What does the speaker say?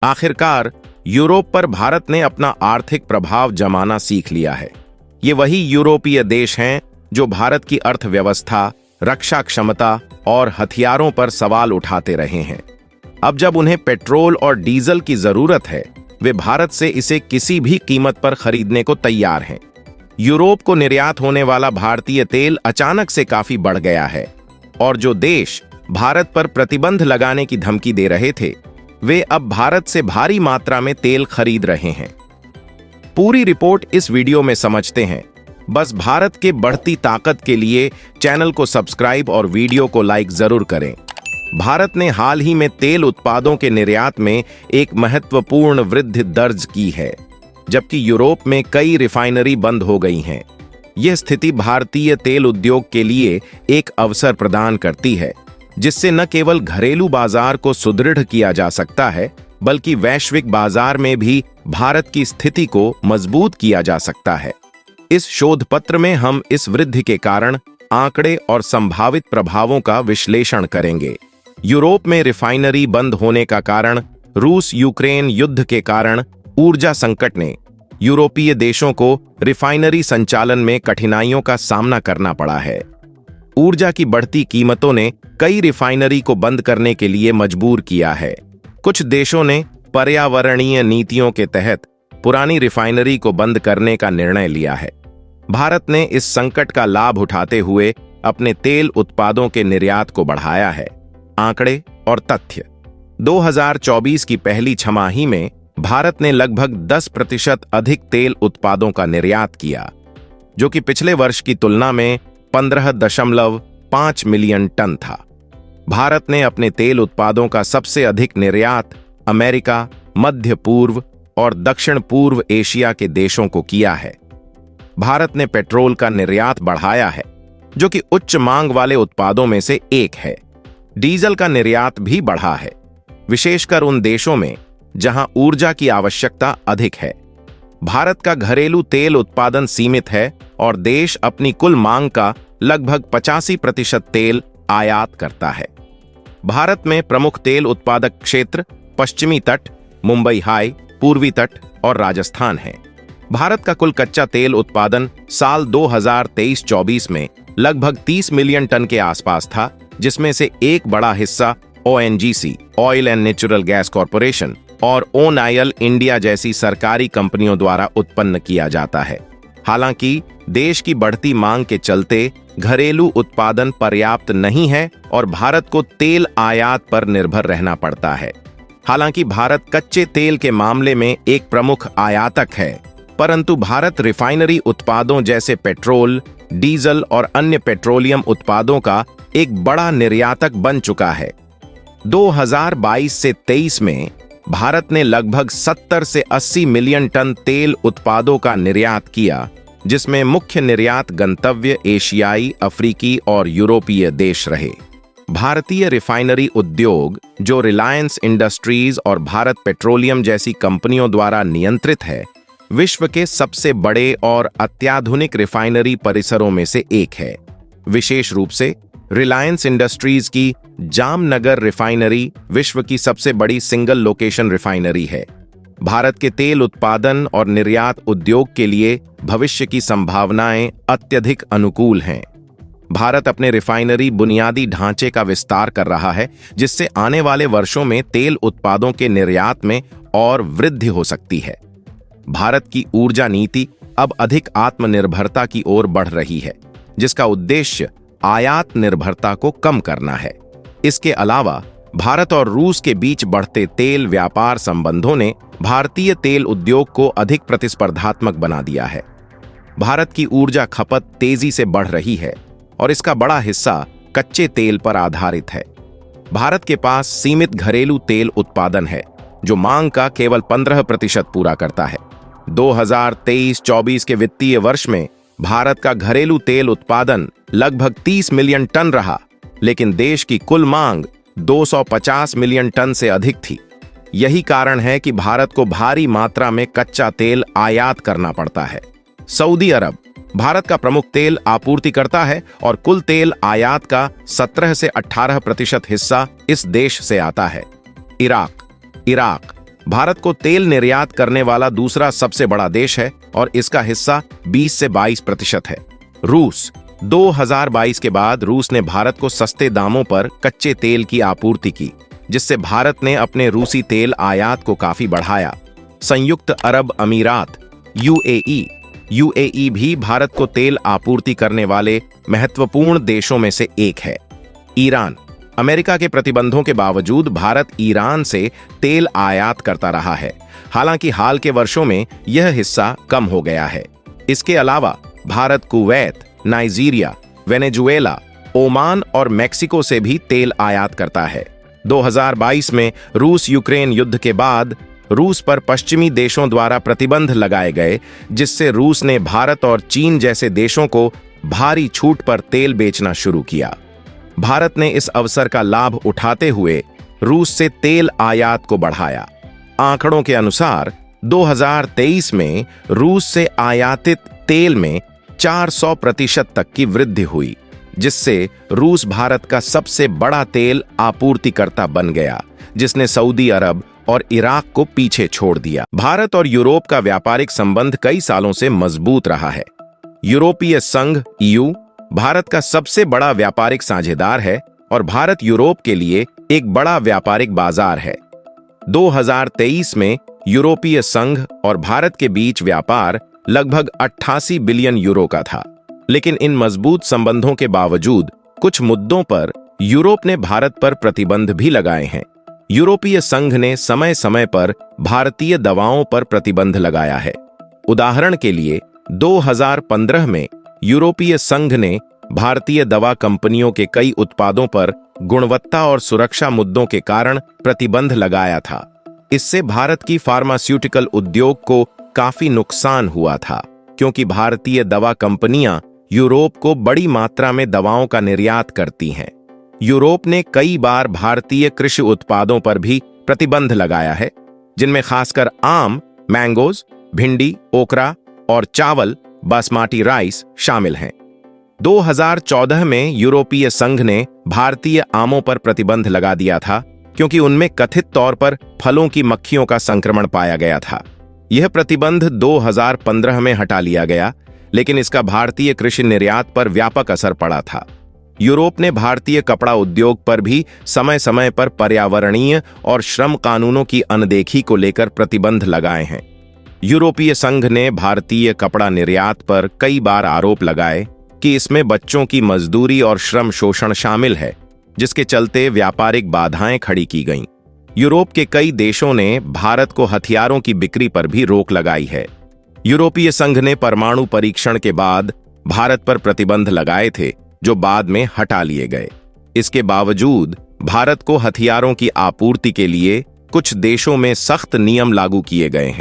आखिरकार यूरोप पर भारत ने अपना आर्थिक प्रभाव जमाना सीख लिया है। ये वही यूरोपीय देश हैं जो भारत की अर्थव्यवस्था, रक्षा क्षमता और हथियारों पर सवाल उठाते रहे हैं। अब जब उन्हें पेट्रोल और डीजल की जरूरत है, वे भारत से इसे किसी भी कीमत पर खरीदने को तैयार हैं। यूरोप को निर्यात होने वाला भारतीय तेल अचानक से काफी बढ़ गया है और जो देश भारत पर प्रतिबंध लगाने की धमकी दे रहे थे, वे अब भारत से भारी मात्रा में तेल खरीद रहे हैं। पूरी रिपोर्ट इस वीडियो में समझते हैं। बस भारत के बढ़ती ताकत के लिए चैनल को सब्सक्राइब और वीडियो को लाइक जरूर करें। भारत ने हाल ही में तेल उत्पादों के निर्यात में एक महत्वपूर्ण वृद्धि दर्ज की है, जबकि यूरोप में कई रिफाइनरी बंद हो गई हैं। यह स्थिति भारतीय तेल उद्योग के लिए एक अवसर प्रदान करती है, जिससे न केवल घरेलू बाजार को सुदृढ़ किया जा सकता है, बल्कि वैश्विक बाजार में भी भारत की स्थिति को मजबूत किया जा सकता है। इस शोध पत्र में हम इस वृद्धि के कारण, आंकड़े और संभावित प्रभावों का विश्लेषण करेंगे। यूरोप में रिफाइनरी बंद होने का कारण, रूस यूक्रेन युद्ध के कारण ऊर्जा संकट ने यूरोपीय देशों को रिफाइनरी संचालन में कठिनाइयों का सामना करना पड़ा है। ऊर्जा की बढ़ती कीमतों ने कई रिफाइनरी को बंद करने के लिए मजबूर किया है। कुछ देशों ने पर्यावरणीय नीतियों के तहत पुरानी रिफाइनरी को बंद करने का निर्णय लिया है। भारत ने इस संकट का लाभ उठाते हुए अपने तेल उत्पादों के निर्यात को बढ़ाया है। आंकड़े और तथ्य: 2024 की पहली छमाही में भारत ने लगभग 10% अधिक तेल उत्पादों का निर्यात किया, जो कि पिछले वर्ष की तुलना में 15.5 मिलियन टन था। भारत ने अपने तेल उत्पादों का सबसे अधिक निर्यात अमेरिका, मध्य पूर्व और दक्षिण पूर्व एशिया के देशों को किया है। भारत ने पेट्रोल का निर्यात बढ़ाया है, जो कि उच्च मांग वाले उत्पादों में से एक है। डीजल का निर्यात भी बढ़ा है, विशेषकर उन देशों में जहां ऊर्जा की आवश्यकता अधिक है। भारत का घरेलू तेल उत्पादन सीमित है और देश अपनी कुल मांग का लगभग 85% तेल आयात करता है। भारत में प्रमुख तेल उत्पादक क्षेत्र पश्चिमी तट, मुंबई हाई, पूर्वी तट और राजस्थान है। भारत का कुल कच्चा तेल उत्पादन साल 2023-24 में लगभग 30 मिलियन टन के आसपास था, जिसमें से एक बड़ा हिस्सा ONGC, oil and natural gas corporation, और ONIL इंडिया जैसी सरकारी कंपनियों द्वारा उत्पन्न किया जाता है। हालांकि देश की बढ़ती मांग के चलते घरेलू उत्पादन पर्याप्त नहीं है और भारत को तेल आयात पर निर्भर रहना पड़ता है। हालांकि भारत कच्चे तेल के मामले में एक प्रमुख आयातक है, परंतु भारत रिफाइनरी उत्पादों जैसे पेट्रोल, डीजल और अन्य पेट्रोलियम उत्पादों का एक बड़ा निर्यातक बन चुका है। 2022 से 23 में भारत ने लगभग 70 से 80 मिलियन टन तेल उत्पादों का निर्यात किया, जिसमें मुख्य निर्यात गंतव्य एशियाई, अफ्रीकी और यूरोपीय देश रहे। भारतीय रिफाइनरी उद्योग, जो रिलायंस इंडस्ट्रीज और भारत पेट्रोलियम जैसी कंपनियों द्वारा नियंत्रित है, विश्व के सबसे बड़े और अत्याधुनिक रिफाइनरी परिसरों में से एक है। विशेष रूप से रिलायंस इंडस्ट्रीज की जामनगर रिफाइनरी विश्व की सबसे बड़ी सिंगल लोकेशन रिफाइनरी है। भारत के तेल उत्पादन और निर्यात उद्योग के लिए भविष्य की संभावनाएं अत्यधिक अनुकूल हैं। भारत अपने रिफाइनरी बुनियादी ढांचे का विस्तार कर रहा है, जिससे आने वाले वर्षों में तेल उत्पादों के निर्यात में और वृद्धि हो सकती है। भारत की ऊर्जा नीति अब अधिक आत्मनिर्भरता की ओर बढ़ रही है, जिसका उद्देश्य आयात निर्भरता को कम करना है। इसके अलावा भारत और रूस के बीच बढ़ते तेल व्यापार संबंधों ने भारतीय तेल उद्योग को अधिक प्रतिस्पर्धात्मक बना दिया है। भारत की ऊर्जा खपत तेजी से बढ़ रही है और इसका बड़ा हिस्सा कच्चे तेल पर आधारित है। भारत के पास सीमित घरेलू तेल उत्पादन है, जो मांग का केवल 15% पूरा करता है। 2023-24 के वित्तीय वर्ष में भारत का घरेलू तेल उत्पादन लगभग 30 मिलियन टन रहा, लेकिन देश की कुल मांग 250 मिलियन टन से अधिक थी। यही कारण है कि भारत को भारी मात्रा में कच्चा तेल आयात करना पड़ता है। सऊदी अरब भारत का प्रमुख तेल आपूर्तिकर्ता है और कुल तेल आयात का 17 से 18% हिस्सा इस देश से आता है। इराक भारत को तेल निर्यात करने वाला दूसरा सबसे बड़ा देश है और इसका हिस्सा 20 से 22% है। रूस 2022 के बाद रूस ने भारत को सस्ते दामों पर कच्चे तेल की आपूर्ति की, जिससे भारत ने अपने रूसी तेल आयात को काफी बढ़ाया। संयुक्त अरब अमीरात यूएई भी भारत को तेल आपूर्ति करने वाले महत्वपूर्ण देशों में से एक है। ईरान अमेरिका के प्रतिबंधों के बावजूद भारत ईरान से तेल आयात करता रहा है, हालांकि हाल के वर्षों में यह हिस्सा कम हो गया है। इसके अलावा Bharat Kuwait, Nigeria, Venezuela, Oman और मेक्सिको से भी तेल आयात करता है। 2022 में रूस यूक्रेन युद्ध के बाद रूस पर पश्चिमी देशों द्वारा प्रतिबंध लगाए गए, जिससे रूस ने भारत और चीन जैसे देशों को भारी छूट पर तेल बेचना शुरू किया। भारत ने इस अवसर का लाभ उठाते हुए रूस से तेल आयात को बढ़ाया। आंकड़ों के अनुसार 2023 में रूस से आयातित तेल में 400% तक की वृद्धि हुई, जिससे रूस भारत का सबसे बड़ा तेल आपूर्तिकर्ता बन गया, जिसने सऊदी अरब और इराक को पीछे छोड़ दिया। भारत और यूरोप का व्यापारिक संबंध कई सालों से मजबूत रहा है। यूरोपीय संघ EU भारत का सबसे बड़ा व्यापारिक साझेदार है और भारत यूरोप के लिए एक बड़ा व्यापारिक बाजार है। 2023 में यूरोपीय संघ और भारत के बीच व्यापार लगभग 88 बिलियन यूरो का था। लेकिन इन मजबूत संबंधों के बावजूद कुछ मुद्दों पर यूरोप ने भारत पर प्रतिबंध भी लगाए हैं। यूरोपीय संघ ने समय समय पर भारतीय दवाओं पर प्रतिबंध लगाया है। उदाहरण के लिए 2015 में यूरोपीय संघ ने भारतीय दवा कंपनियों के कई उत्पादों पर गुणवत्ता और सुरक्षा मुद्दों के कारण प्रतिबंध लगाया था। इससे भारत की फार्मास्यूटिकल उद्योग को काफी नुकसान हुआ था, क्योंकि भारतीय दवा कंपनियां यूरोप को बड़ी मात्रा में दवाओं का निर्यात करती हैं। यूरोप ने कई बार भारतीय कृषि उत्पादों पर भी प्रतिबंध लगाया है, जिनमें खासकर आम, मैंगोज, भिंडी, ओकरा और चावल बासमती राइस शामिल हैं। 2014 में यूरोपीय संघ ने भारतीय आमों पर प्रतिबंध लगा दिया था, क्योंकि उनमें कथित तौर पर फलों की मक्खियों का संक्रमण पाया गया था। यह प्रतिबंध 2015 में हटा लिया गया, लेकिन इसका भारतीय कृषि निर्यात पर व्यापक असर पड़ा था। यूरोप ने भारतीय कपड़ा उद्योग पर भी समय समय पर पर्यावरणीय और श्रम कानूनों की अनदेखी को लेकर प्रतिबंध लगाए हैं। यूरोपीय संघ ने भारतीय कपड़ा निर्यात पर कई बार आरोप लगाए कि इसमें बच्चों की मजदूरी और श्रम शोषण शामिल है, जिसके चलते व्यापारिक बाधाएं खड़ी की गईं। यूरोप के कई देशों ने भारत को हथियारों की बिक्री पर भी रोक लगाई है। यूरोपीय संघ ने परमाणु परीक्षण के बाद भारत पर प्रतिबंध लगाए थे, जो बाद में हटा लिए गए। इसके बावजूद भारत को हथियारों की आपूर्ति के लिए कुछ देशों में सख्त नियम लागू किए गए हैं।